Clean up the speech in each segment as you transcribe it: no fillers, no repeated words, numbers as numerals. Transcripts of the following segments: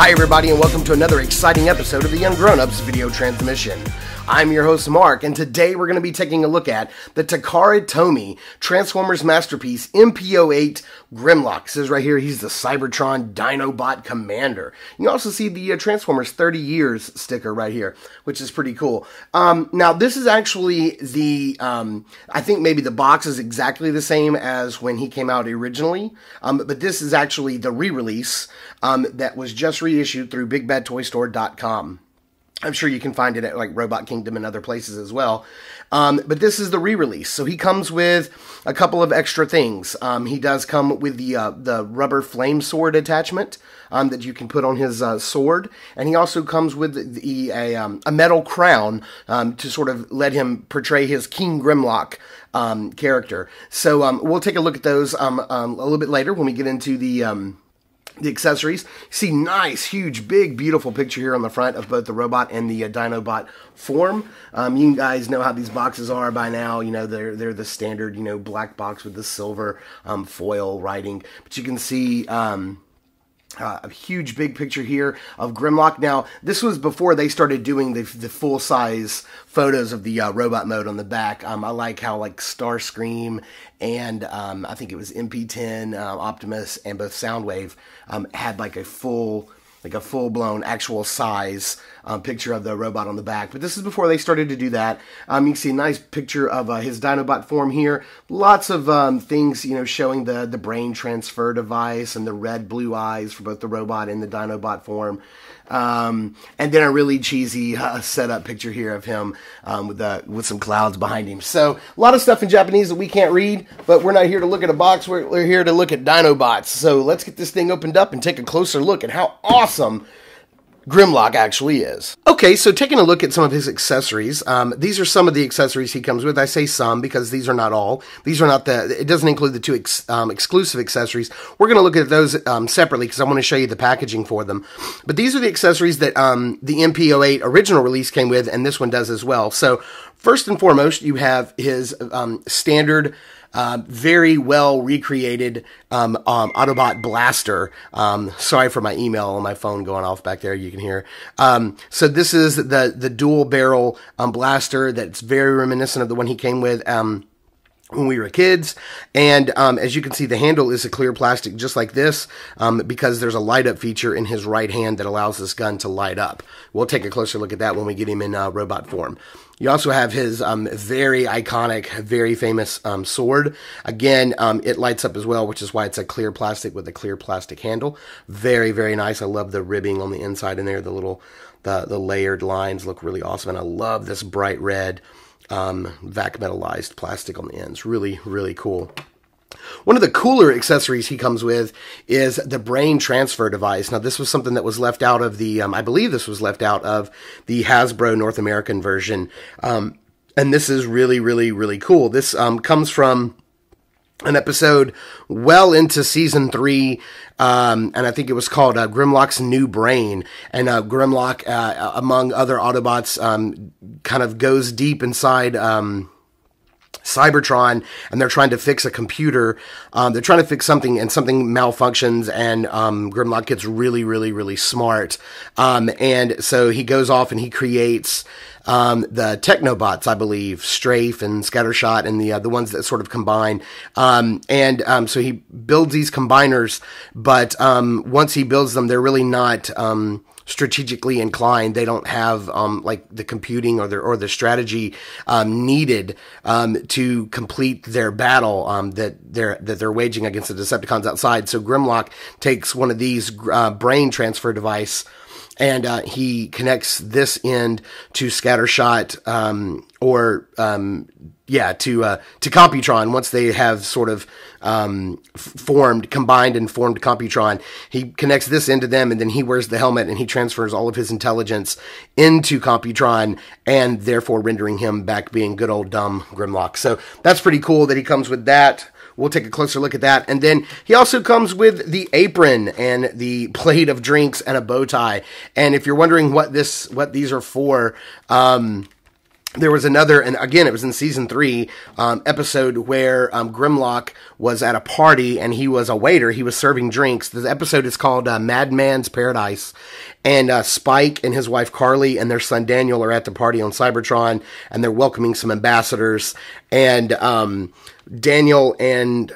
Hi everybody and welcome to another exciting episode of the Ungrownups video transmission. I'm your host Mark, and today we're going to be taking a look at the Takara Tomy Transformers masterpiece MP-08 Grimlock. It says right here he's the Cybertron Dinobot Commander. You can also see the Transformers 30 years sticker right here, which is pretty cool. Now this is actually the, I think maybe the box is exactly the same as when he came out originally, but this is actually the re-release that was just reissued through BigBadToyStore.com. I'm sure you can find it at like Robot Kingdom and other places as well. But this is the re-release. So he comes with a couple of extra things. He does come with the rubber flame sword attachment that you can put on his sword. And he also comes with a metal crown to sort of let him portray his King Grimlock character. So we'll take a look at those a little bit later when we get into the accessories. You see nice, huge, big, beautiful picture here on the front of both the robot and the Dinobot form. You guys know how these boxes are by now. You know, they're the standard, you know, black box with the silver foil writing. But you can see a huge big picture here of Grimlock. Now, this was before they started doing the full-size photos of the robot mode on the back. I like how like Starscream and I think it was MP-10, Optimus, and both Soundwave had like a full-blown actual size picture of the robot on the back. But this is before they started to do that. You can see a nice picture of his Dinobot form here. Lots of things, you know, showing the brain transfer device and the red blue eyes for both the robot and the Dinobot form. And then a really cheesy setup picture here of him with some clouds behind him. So a lot of stuff in Japanese that we can't read, but we're not here to look at a box. We're here to look at Dinobots. So let's get this thing opened up and take a closer look at how awesome Grimlock actually is. Okay, so taking a look at some of his accessories, these are some of the accessories he comes with. I say some because these are not all. These are not it doesn't include the two exclusive accessories. We're going to look at those separately because I want to show you the packaging for them. But these are the accessories that the MP-08 original release came with, and this one does as well. So first and foremost, you have his standard very well recreated Autobot blaster. Sorry for my email on my phone going off back there. You can hear. So this is the dual barrel blaster that's very reminiscent of the one he came with when we were kids. And as you can see, the handle is a clear plastic just like this because there's a light up feature in his right hand that allows this gun to light up. We'll take a closer look at that when we get him in robot form. You also have his very iconic, very famous sword. Again, it lights up as well, which is why it's a clear plastic with a clear plastic handle. Very, very nice. I love the ribbing on the inside in there. The layered lines look really awesome. And I love this bright red vac metallized plastic on the ends. Really, really cool. One of the cooler accessories he comes with is the brain transfer device. Now, this was something that was left out of the, I believe this was left out of the Hasbro North American version. And this is really, really, really cool. This comes from an episode well into season 3, and I think it was called Grimlock's New Brain. And Grimlock, among other Autobots, kind of goes deep inside Cybertron, and they're trying to fix a computer. They're trying to fix something, and something malfunctions, and Grimlock gets really, really, really smart. And so he goes off and he creates the Technobots, I believe, Strafe and Scattershot, and the ones that sort of combine. So he builds these combiners, but once he builds them, they're really not strategically inclined. They don't have like the computing or the strategy needed to complete their battle that they're waging against the Decepticons outside. So Grimlock takes one of these brain transfer device, and he connects this end to Scattershot to Computron. Once they have sort of combined and formed Computron, he connects this into them, and then he wears the helmet and he transfers all of his intelligence into Computron, and therefore rendering him back being good old dumb Grimlock. So that's pretty cool that he comes with that. We'll take a closer look at that. And then he also comes with the apron and the plate of drinks and a bow tie. And if you're wondering what these are for, there was another, and again, it was in season 3, episode where Grimlock was at a party and he was a waiter. He was serving drinks. The episode is called Madman's Paradise. And Spike and his wife Carly and their son Daniel are at the party on Cybertron, and they're welcoming some ambassadors. And Daniel and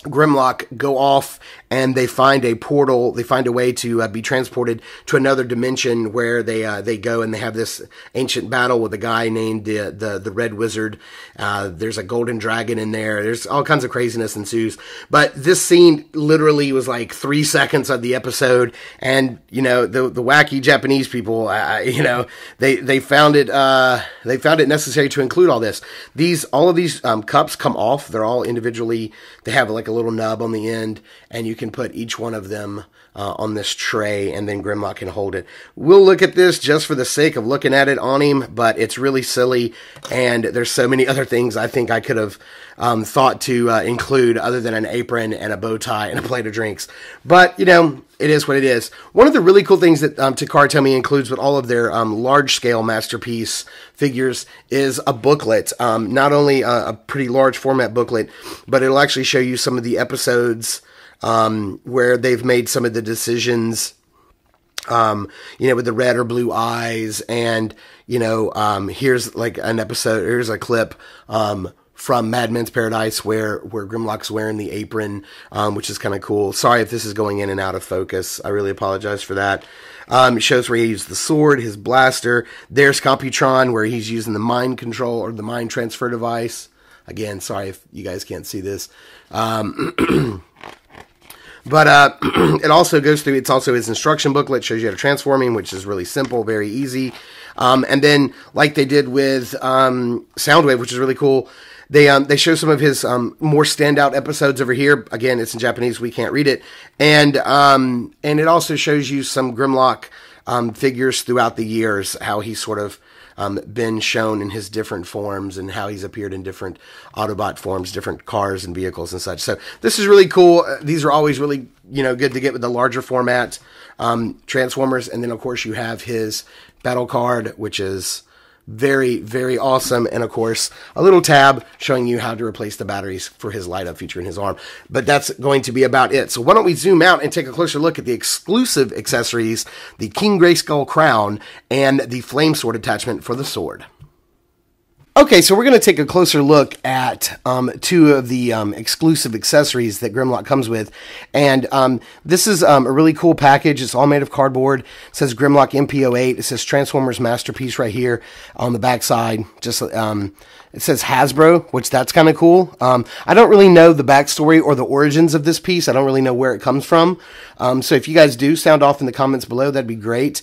Grimlock go off and they find a portal. They find a way to be transported to another dimension where they go and they have this ancient battle with a guy named the Red Wizard. There's a golden dragon in there. There's all kinds of craziness ensues. But this scene literally was like 3 seconds of the episode, and you know the wacky Japanese people, you know, they found it necessary to include all this. All of these cups come off. They're all individually. They have like a little nub on the end, and you can put each one of them on this tray, and then Grimlock can hold it. We'll look at this just for the sake of looking at it on him, but it's really silly, and there's so many other things I think I could have thought to include other than an apron and a bow tie and a plate of drinks. But, you know, it is what it is. One of the really cool things that Takara Tomy includes with all of their large-scale masterpiece figures is a booklet. Not only a pretty large format booklet, but it'll actually show you some of the episodes where they've made some of the decisions, you know, with the red or blue eyes. And, you know, here's like an episode, here's a clip from Madman's Paradise where Grimlock's wearing the apron, which is kind of cool. Sorry if this is going in and out of focus. I really apologize for that. It shows where he used the sword, his blaster. There's Computron, where he's using the mind control or the mind transfer device. Again, sorry if you guys can't see this. But it also goes through, it's also his instruction booklet, shows you how to transform him, which is really simple, very easy. And then, like they did with Soundwave, which is really cool, they show some of his more standout episodes over here. Again, it's in Japanese, we can't read it. And it also shows you some Grimlock figures throughout the years, how he's sort of been shown in his different forms and how he's appeared in different Autobot forms, different cars and vehicles and such. So this is really cool. These are always really, you know, good to get with the larger format Transformers. And then, of course, you have his battle card, which is very, very awesome. And, of course, a little tab showing you how to replace the batteries for his light-up feature in his arm. But that's going to be about it. So why don't we zoom out and take a closer look at the exclusive accessories, the King Grayskull crown, and the flame sword attachment for the sword. Okay, so we're going to take a closer look at two of the exclusive accessories that Grimlock comes with. And this is a really cool package. It's all made of cardboard. It says Grimlock MP-08. It says Transformers Masterpiece right here on the back side. Just it says Hasbro, which that's kind of cool. I don't really know the backstory or the origins of this piece. I don't really know where it comes from. So if you guys do, sound off in the comments below. That'd be great.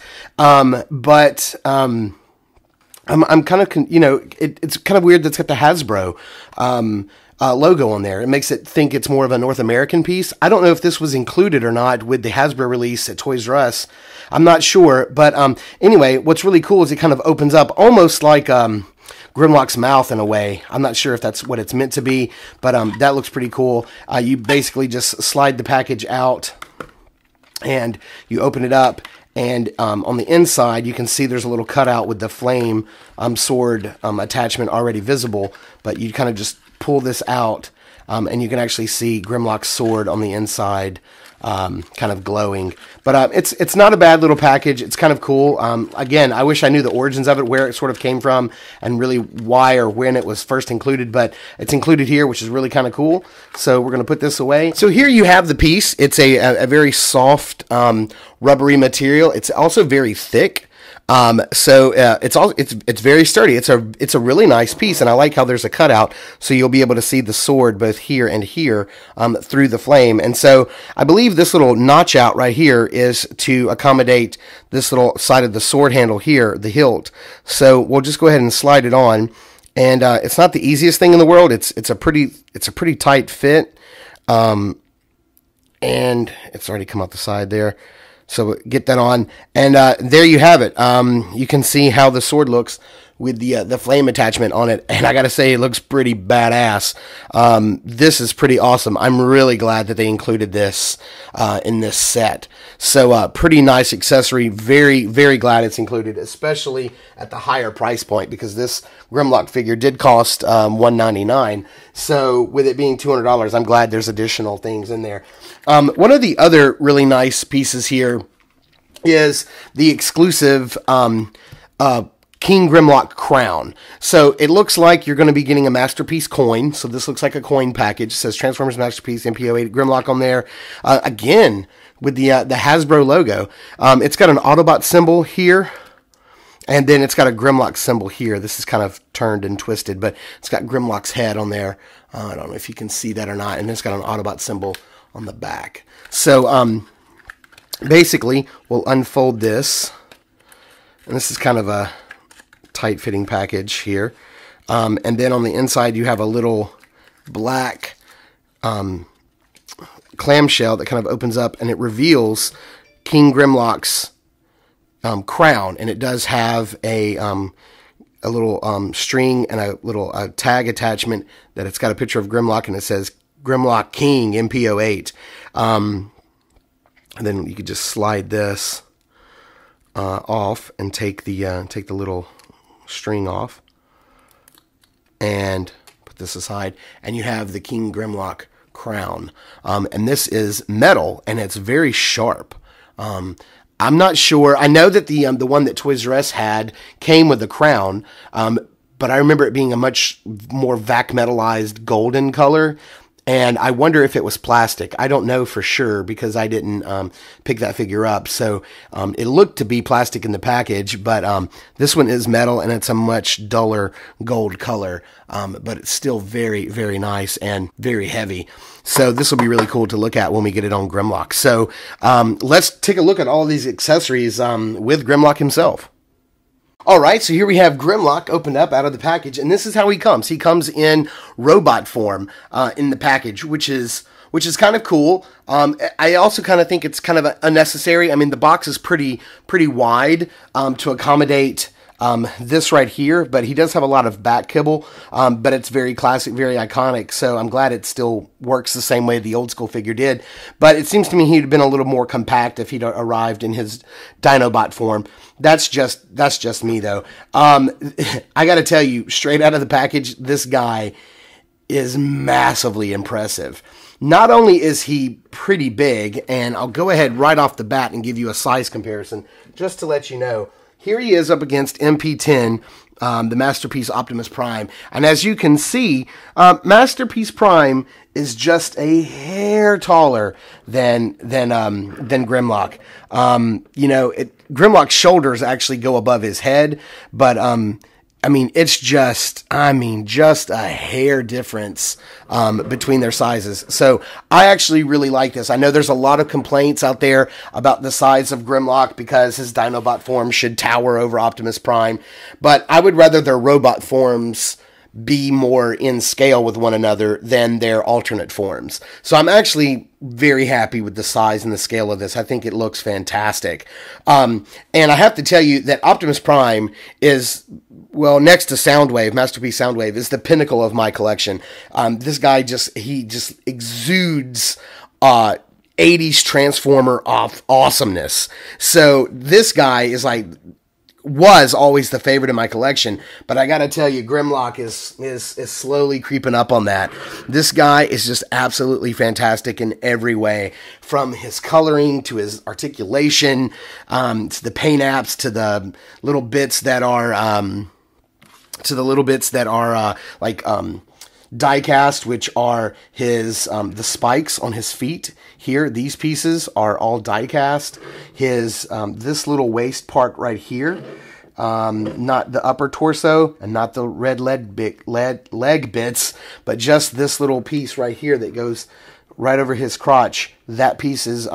I'm kind of, you know, it's kind of weird that's got the Hasbro logo on there. It makes it think it's more of a North American piece. I don't know if this was included or not with the Hasbro release at Toys R Us. I'm not sure. But anyway, what's really cool is it kind of opens up almost like Grimlock's mouth in a way. I'm not sure if that's what it's meant to be, but that looks pretty cool. You basically just slide the package out and you open it up. And on the inside, you can see there's a little cutout with the flame sword attachment already visible. But you kind of just pull this out, and you can actually see Grimlock's sword on the inside, kind of glowing. But it's not a bad little package. It's kind of cool. Again, I wish I knew the origins of it, where it sort of came from, and really why or when it was first included. But it's included here, which is really kind of cool. So we're going to put this away. So here you have the piece. It's a very soft, rubbery material. It's also very thick. It's very sturdy. It's a really nice piece, and I like how there's a cutout, so you'll be able to see the sword both here and here through the flame. And so I believe this little notch out right here is to accommodate this little side of the sword handle here, the hilt. So we'll just go ahead and slide it on, and it's not the easiest thing in the world. It's a pretty tight fit, and it's already come out the side there. So get that on, and there you have it. You can see how the sword looks with the flame attachment on it, and I gotta say it looks pretty badass. This is pretty awesome. I'm really glad that they included this in this set. So pretty nice accessory. Very, very glad it's included, especially at the higher price point, because this Grimlock figure did cost $199. So with it being $200, I'm glad there's additional things in there. One of the other really nice pieces here is the exclusive King Grimlock crown. So it looks like you're going to be getting a Masterpiece coin. So this looks like a coin package. It says Transformers Masterpiece MP-08 Grimlock on there. Again, with the Hasbro logo. It's got an Autobot symbol here. And then it's got a Grimlock symbol here. This is kind of turned and twisted, but it's got Grimlock's head on there. I don't know if you can see that or not. And it's got an Autobot symbol on the back. So basically, we'll unfold this. And this is kind of a tight-fitting package here. And then on the inside, you have a little black clamshell that kind of opens up, and it reveals King Grimlock's crown. And it does have a little string and a little tag attachment that it's got a picture of Grimlock, and it says Grimlock King MP-08. And then you could just slide this off and take the little string off and put this aside, and you have the King Grimlock crown. And this is metal, and it's very sharp. I'm not sure. I know that the one that Toys R Us had came with the crown, but I remember it being a much more vac metallized golden color. And I wonder if it was plastic. I don't know for sure because I didn't pick that figure up. So it looked to be plastic in the package, but this one is metal, and it's a much duller gold color. But it's still very, very nice and very heavy. So this will be really cool to look at when we get it on Grimlock. So let's take a look at all these accessories with Grimlock himself. All right, so here we have Grimlock opened up out of the package, and this is how he comes. He comes in robot form in the package, which is kind of cool. I also kind of think it's kind of unnecessary. I mean, the box is pretty wide to accommodate this right here, but he does have a lot of back kibble, but it's very classic, very iconic, so I'm glad it still works the same way the old school figure did. But it seems to me he'd have been a little more compact if he'd arrived in his Dinobot form. That's just me, though. I gotta tell you, straight out of the package, this guy is massively impressive. Not only is he pretty big, and I'll go ahead right off the bat and give you a size comparison, just to let you know. Here he is up against MP-10, the Masterpiece Optimus Prime. And as you can see, Masterpiece Prime is just a hair taller than Grimlock. Grimlock's shoulders actually go above his head, but I mean, it's just a hair difference between their sizes. So I actually really like this. I know there's a lot of complaints out there about the size of Grimlock because his Dinobot form should tower over Optimus Prime, but I would rather their robot forms be more in scale with one another than their alternate forms. So I'm actually very happy with the size and the scale of this. I think it looks fantastic. And I have to tell you that Optimus Prime is, well, next to Soundwave, Masterpiece Soundwave, is the pinnacle of my collection. This guy just exudes 80s Transformer awesomeness. So this guy is was always the favorite in my collection, but I gotta tell you, Grimlock is slowly creeping up on that. This guy is just absolutely fantastic in every way, from his coloring to his articulation, to the paint apps, to the little bits that are die-cast, which are his the spikes on his feet. Here, these pieces are all die-cast. His this little waist part right here, not the upper torso and not the red leg bits, but just this little piece right here that goes right over his crotch. That piece is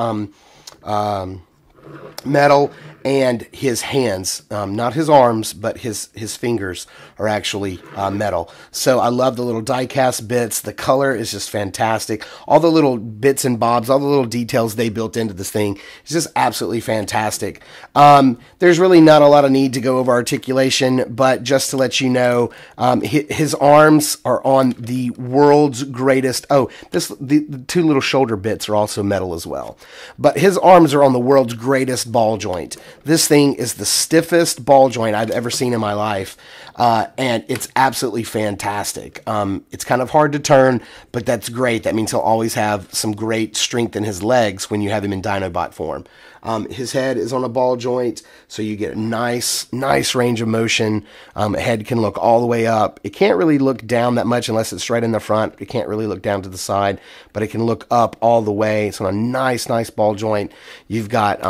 metal, and his hands, not his arms, but his fingers are actually metal. So I love the little die-cast bits. The color is just fantastic. All the little bits and bobs, all the little details they built into this thing is just absolutely fantastic. There's really not a lot of need to go over articulation, but just to let you know, his arms are on the world's greatest. Oh, the two little shoulder bits are also metal as well. But his arms are on the world's greatest ball joint. This thing is the stiffest ball joint I've ever seen in my life, and it's absolutely fantastic. It's kind of hard to turn, but that's great. That means he'll always have some great strength in his legs when you have him in Dinobot form. His head is on a ball joint, so you get a nice range of motion. Head can look all the way up. It can't really look down that much unless it's right in the front. It can't really look down to the side, but it can look up all the way. It's on a nice ball joint. You've got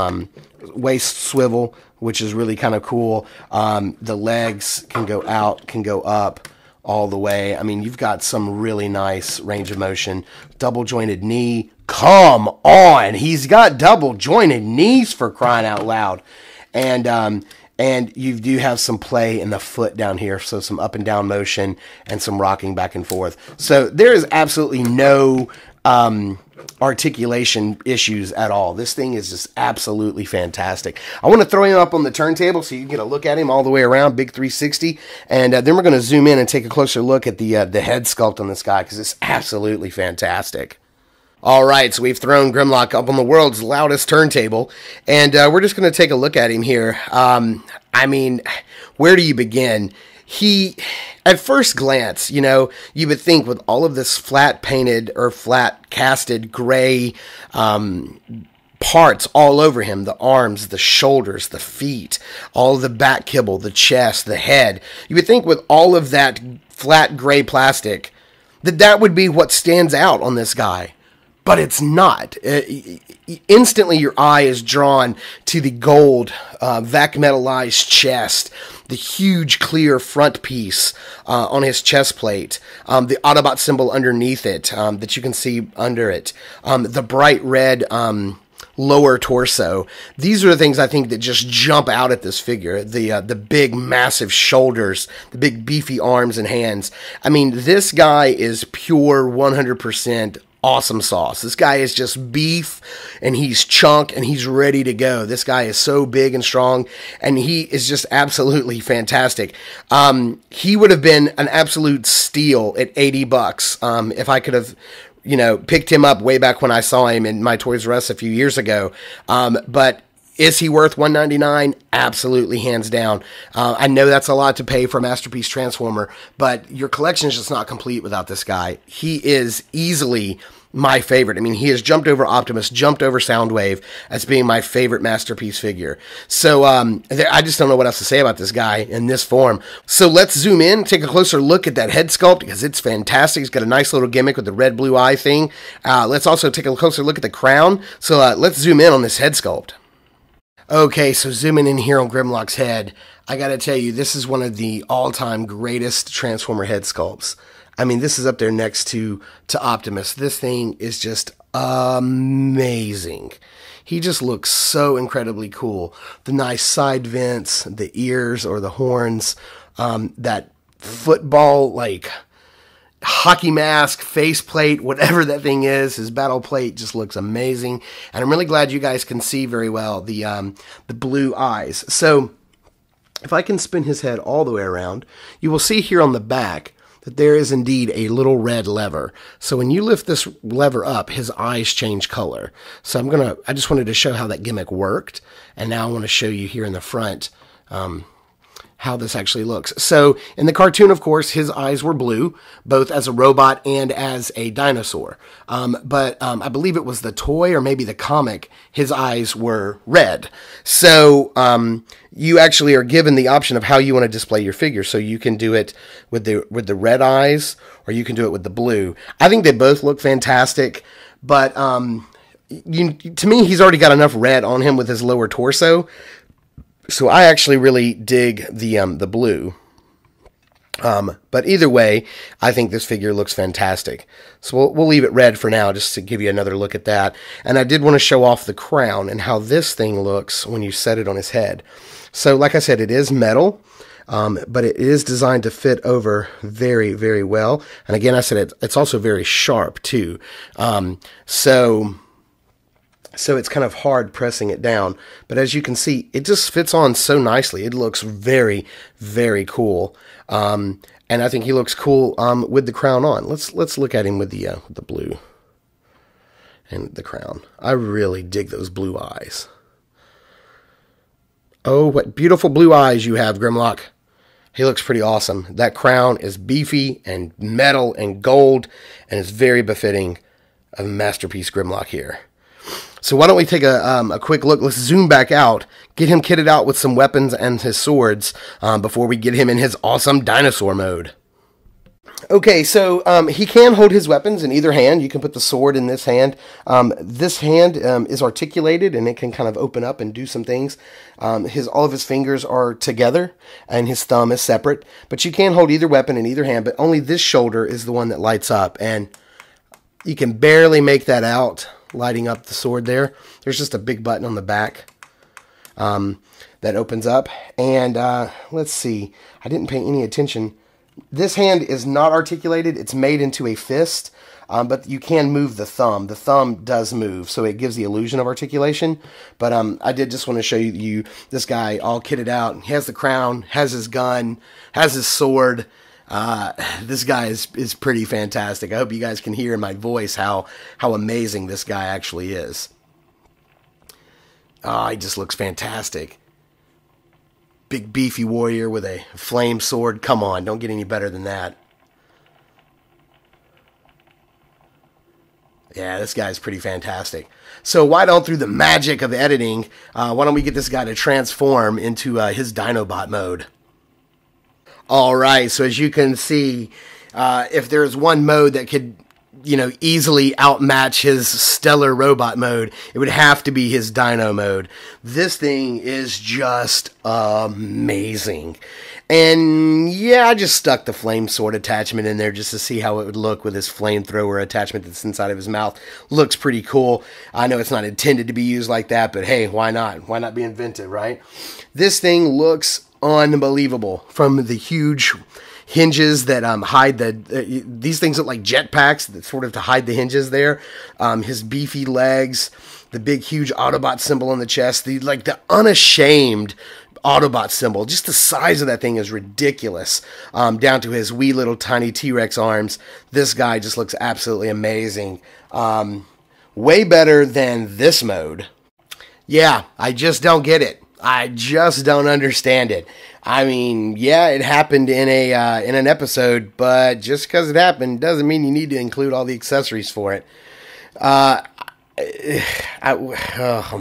waist swivel, which is really kind of cool. The legs can go out, can go up all the way. I mean, you've got some really nice range of motion. Double jointed knee. Come on, he's got double jointed knees, for crying out loud. And you do have some play in the foot down here, so some up and down motion and some rocking back and forth. So there is absolutely no articulation issues at all. This thing is just absolutely fantastic. I want to throw him up on the turntable so you can get a look at him all the way around, big 360, and then we're going to zoom in and take a closer look at the head sculpt on this guy, because it's absolutely fantastic. All right, so we've thrown Grimlock up on the world's loudest turntable, and we're just going to take a look at him here. I mean, where do you begin? He, at first glance, you know, you would think with all of this flat painted or flat casted gray parts all over him, the arms, the shoulders, the feet, all of the back kibble, the chest, the head, you would think with all of that flat gray plastic that would be what stands out on this guy. But it's not. Instantly, your eye is drawn to the gold, vac metallized chest, the huge clear front piece on his chest plate, the Autobot symbol underneath it that you can see under it, the bright red lower torso. These are the things I think that just jump out at this figure. The big, massive shoulders, the big, beefy arms and hands. I mean, this guy is pure 100% awesome sauce. This guy is just beef, and he's chunk, and he's ready to go. This guy is so big and strong, and he is just absolutely fantastic. He would have been an absolute steal at $80 if I could have, you know, picked him up way back when I saw him in my Toys R Us a few years ago. But is he worth $199? Absolutely, hands down. I know that's a lot to pay for a Masterpiece Transformer, but your collection is just not complete without this guy. He is easily my favorite. I mean, he has jumped over Optimus, jumped over Soundwave as being my favorite Masterpiece figure. So I just don't know what else to say about this guy in this form. So let's zoom in, take a closer look at that head sculpt, because it's fantastic. He's got a nice little gimmick with the red blue eye thing. Let's also take a closer look at the crown. So let's zoom in on this head sculpt. Okay, so zooming in here on Grimlock's head, I gotta tell you, this is one of the all-time greatest Transformer head sculpts. I mean, this is up there next to Optimus. This thing is just amazing. He just looks so incredibly cool. The nice side vents, the ears or the horns, that football, like, hockey mask, faceplate, whatever that thing is, his battle plate just looks amazing. And I'm really glad you guys can see very well the blue eyes. So if I can spin his head all the way around, you will see here on the back that there is indeed a little red lever. So when you lift this lever up, his eyes change color. So I just wanted to show how that gimmick worked. And now I want to show you here in the front, how this actually looks. So in the cartoon, of course, his eyes were blue, both as a robot and as a dinosaur. But I believe it was the toy or maybe the comic, his eyes were red. So you actually are given the option of how you want to display your figure. So you can do it with the red eyes, or you can do it with the blue. I think they both look fantastic, but to me, he's already got enough red on him with his lower torso. So I actually really dig the blue. But either way, I think this figure looks fantastic. So we'll leave it red for now, just to give you another look at that. And I did want to show off the crown and how this thing looks when you set it on his head. So like I said, it is metal, but it is designed to fit over very, very well. And again, I said it's also very sharp too. So it's kind of hard pressing it down. But as you can see, it just fits on so nicely. It looks very, very cool. And I think he looks cool with the crown on. Let's look at him with the blue and the crown. I really dig those blue eyes. Oh, what beautiful blue eyes you have, Grimlock. He looks pretty awesome. That crown is beefy and metal and gold, and it's very befitting of Masterpiece Grimlock here. So why don't we take a quick look. Let's zoom back out, get him kitted out with some weapons and his swords before we get him in his awesome dinosaur mode. Okay, so he can hold his weapons in either hand. You can put the sword in this hand. This hand is articulated, and it can kind of open up and do some things. All of his fingers are together, and his thumb is separate. But you can hold either weapon in either hand, but only this shoulder is the one that lights up. And you can barely make that out, lighting up the sword there. There's just a big button on the back that opens up. And let's see. I didn't pay any attention. This hand is not articulated. It's made into a fist, but you can move the thumb. The thumb does move, so it gives the illusion of articulation. But I did just want to show you this guy all kitted out. He has the crown, has his gun, has his sword. This guy is pretty fantastic. I hope you guys can hear in my voice how amazing this guy actually is. He just looks fantastic. Big beefy warrior with a flame sword. Come on, don't get any better than that. Yeah, this guy's pretty fantastic. So why don't, through the magic of editing, why don't we get this guy to transform into his Dinobot mode? Alright, so as you can see, if there's one mode that could, easily outmatch his stellar robot mode, it would have to be his Dino mode. This thing is just amazing. And yeah, I just stuck the flame sword attachment in there just to see how it would look with his flamethrower attachment that's inside of his mouth. Looks pretty cool. I know it's not intended to be used like that, but hey, why not? Why not be inventive, right? This thing looks unbelievable. From the huge hinges that hide these things look like jetpacks that sort of to hide the hinges there. His beefy legs, the big huge Autobot symbol on the chest, the unashamed Autobot symbol. Just the size of that thing is ridiculous. Down to his wee little tiny T-Rex arms. This guy just looks absolutely amazing. Way better than this mode. Yeah, I just don't get it. I just don't understand it. I mean, yeah, it happened in an episode, but just because it happened doesn't mean you need to include all the accessories for it. Oh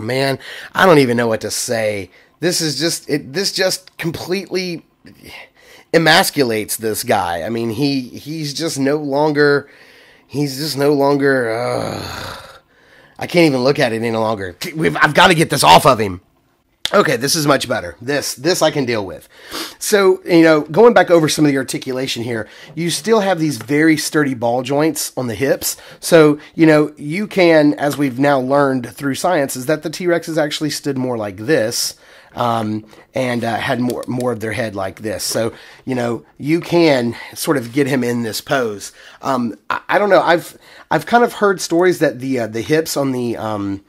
man, I don't even know what to say. This just completely emasculates this guy. I mean, he's just no longer. I can't even look at it any longer. I've got to get this off of him. Okay, this is much better. This I can deal with. So, going back over some of the articulation here, you still have these very sturdy ball joints on the hips. So, you can, as we've now learned through science, is that the T-Rexes actually stood more like this, and had more of their head like this. So, you can sort of get him in this pose. I don't know. I've kind of heard stories that the hips on the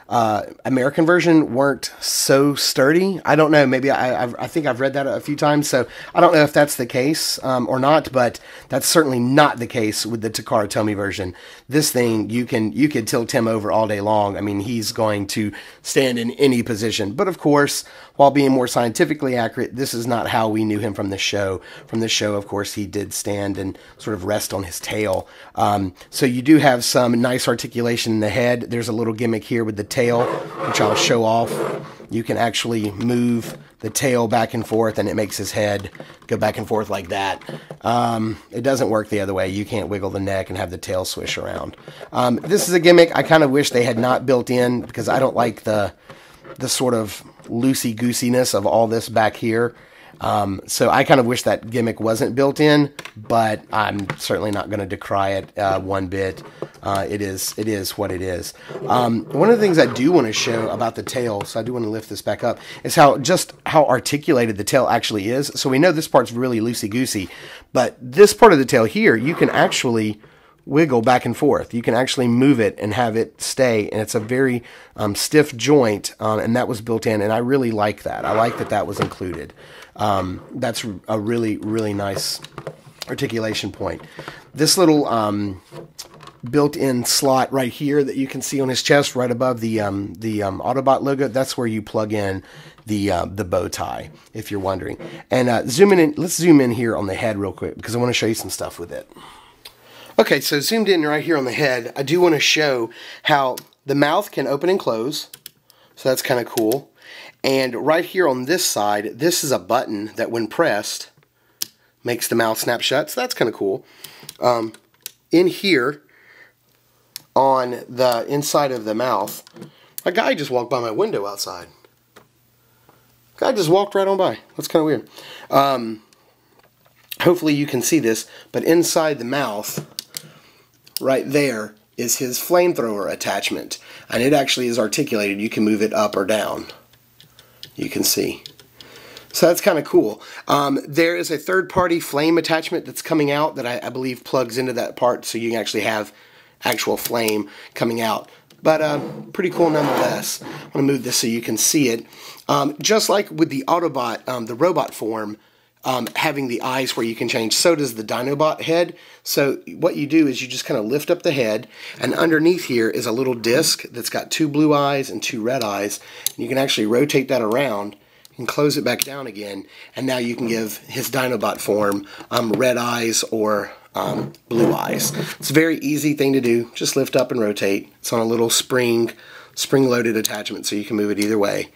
American version weren't so sturdy. I don't know. Maybe I think I've read that a few times, so I don't know if that's the case or not. But that's certainly not the case with the Takara Tomy version. This thing you could tilt him over all day long. I mean, he's going to stand in any position. But of course, while being more scientifically accurate, this is not how we knew him from the show. From the show, of course, he did stand and sort of rest on his tail. So you do have some nice articulation in the head. There's a little gimmick here with the tail, which I'll show off. You can actually move the tail back and forth, and it makes his head go back and forth like that. It doesn't work the other way. You can't wiggle the neck and have the tail swish around. This is a gimmick I kind of wish they had not built in, because I don't like the sort of loosey-goosiness of all this back here. So I kind of wish that gimmick wasn't built in, but I'm certainly not going to decry it one bit. It is what it is. One of the things I do want to show about the tail, so I do want to lift this back up, is how articulated the tail actually is. So we know this part's really loosey-goosey, but this part of the tail here, you can actually wiggle back and forth. You can actually move it and have it stay, and it's a very stiff joint, and that was built in, and I really like that. I like that that was included. That's a really, really nice articulation point. This little built-in slot right here that you can see on his chest, right above the Autobot logo, that's where you plug in the bow tie, if you're wondering. And let's zoom in here on the head real quick, because I want to show you some stuff with it. Okay, so zoomed in right here on the head, I do want to show how the mouth can open and close, so that's kind of cool. And right here on this side, this is a button that when pressed makes the mouth snap shut, so that's kind of cool. In here, on the inside of the mouth, a guy just walked by my window outside. Guy just walked right on by. That's kind of weird. Hopefully you can see this, but inside the mouth, right there, is his flamethrower attachment. And it actually is articulated. You can move it up or down. You can see. So that's kind of cool. There is a third-party flame attachment that's coming out that I believe plugs into that part, so you can actually have actual flame coming out. But pretty cool nonetheless. I'm going to move this so you can see it. Just like with the Autobot, the robot form, having the eyes where you can change, so does the Dinobot head. So what you do is you just kind of lift up the head, and underneath here is a little disc that's got 2 blue eyes and 2 red eyes. And you can actually rotate that around and close it back down again, and now you can give his Dinobot form red eyes or blue eyes. It's a very easy thing to do. Just lift up and rotate. It's on a little spring-loaded attachment, so you can move it either way.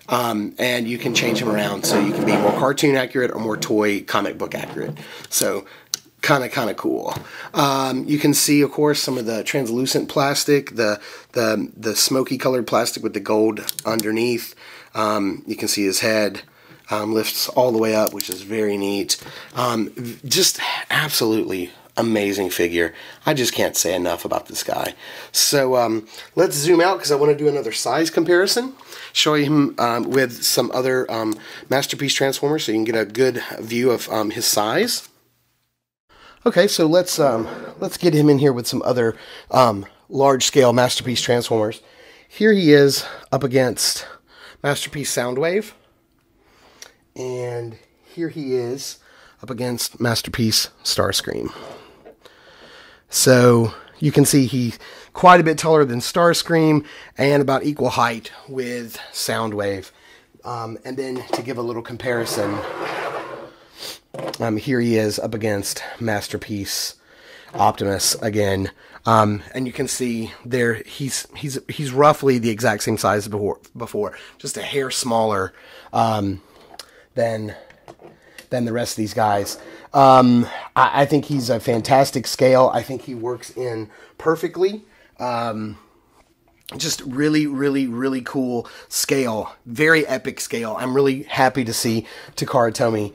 And you can change them around so you can be more cartoon accurate or more toy comic book accurate. So kind of cool. You can see, of course, some of the translucent plastic, the smoky colored plastic with the gold underneath. You can see his head lifts all the way up, which is very neat. Just absolutely amazing figure. I just can't say enough about this guy. So let's zoom out because I want to do another size comparison. Show him with some other Masterpiece Transformers so you can get a good view of his size. Okay, so let's get him in here with some other large-scale Masterpiece Transformers. Here he is up against Masterpiece Soundwave, and here he is up against Masterpiece Starscream. So you can see he's quite a bit taller than Starscream and about equal height with Soundwave. And then to give a little comparison, here he is up against Masterpiece Optimus again. And you can see there he's roughly the exact same size as before, just a hair smaller than the rest of these guys. I think he's a fantastic scale. I think he works in perfectly. Just really, really, really cool scale. Very epic scale. I'm really happy to see Takara Tomy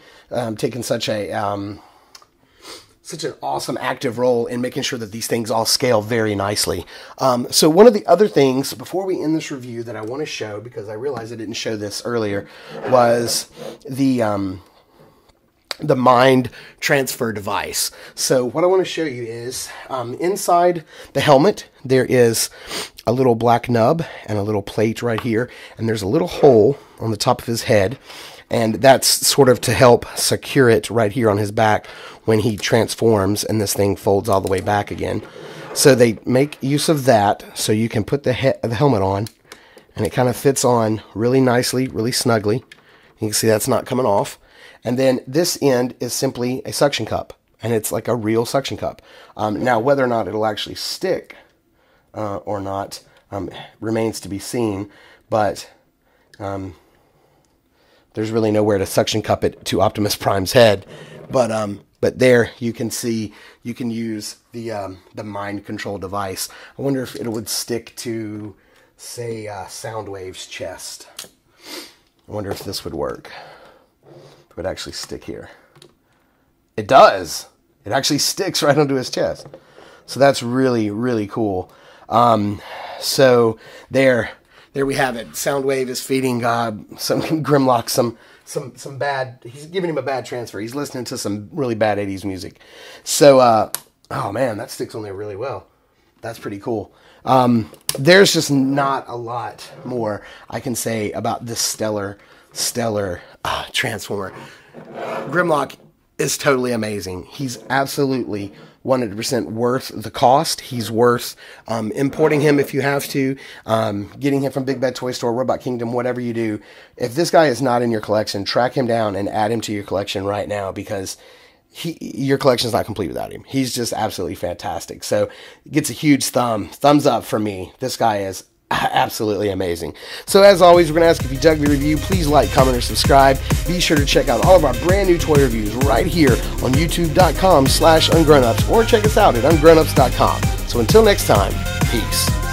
taking such an awesome active role in making sure that these things all scale very nicely. So one of the other things, before we end this review, that I want to show, because I realized I didn't show this earlier, was the mind transfer device. So what I want to show you is inside the helmet there is a little black nub and a little plate right here, and there's a little hole on the top of his head, and that's sort of to help secure it right here on his back when he transforms and this thing folds all the way back again. So they make use of that so you can put the helmet on, and it kind of fits on really nicely, really snugly. You can see that's not coming off. And then this end is simply a suction cup, and it's like a real suction cup. Now, whether or not it'll actually stick or not remains to be seen, but there's really nowhere to suction cup it to Optimus Prime's head. But there you can see you can use the mind control device. I wonder if it would stick to, say, Soundwave's chest. I wonder if this would work. it would actually stick here. It does. It actually sticks right onto his chest. So that's really, really cool. So there we have it. Soundwave is feeding some Grimlock some bad. He's giving him a bad transfer. He's listening to some really bad 80s music. So oh man, that sticks on there really well. That's pretty cool. There's just not a lot more I can say about this stellar Transformer. Grimlock is totally amazing. He's absolutely 100% worth the cost. He's worth importing him if you have to, getting him from Big Bad Toy Store, Robot Kingdom, whatever you do. If this guy is not in your collection, track him down and add him to your collection right now, because your collection is not complete without him. He's just absolutely fantastic. So gets a huge thumbs up from me. This guy is absolutely amazing. So as always, we're going to ask if you dug the review, please like, comment, or subscribe. Be sure to check out all of our brand new toy reviews right here on youtube.com/ungrownups, or check us out at ungrownups.com. So until next time, peace.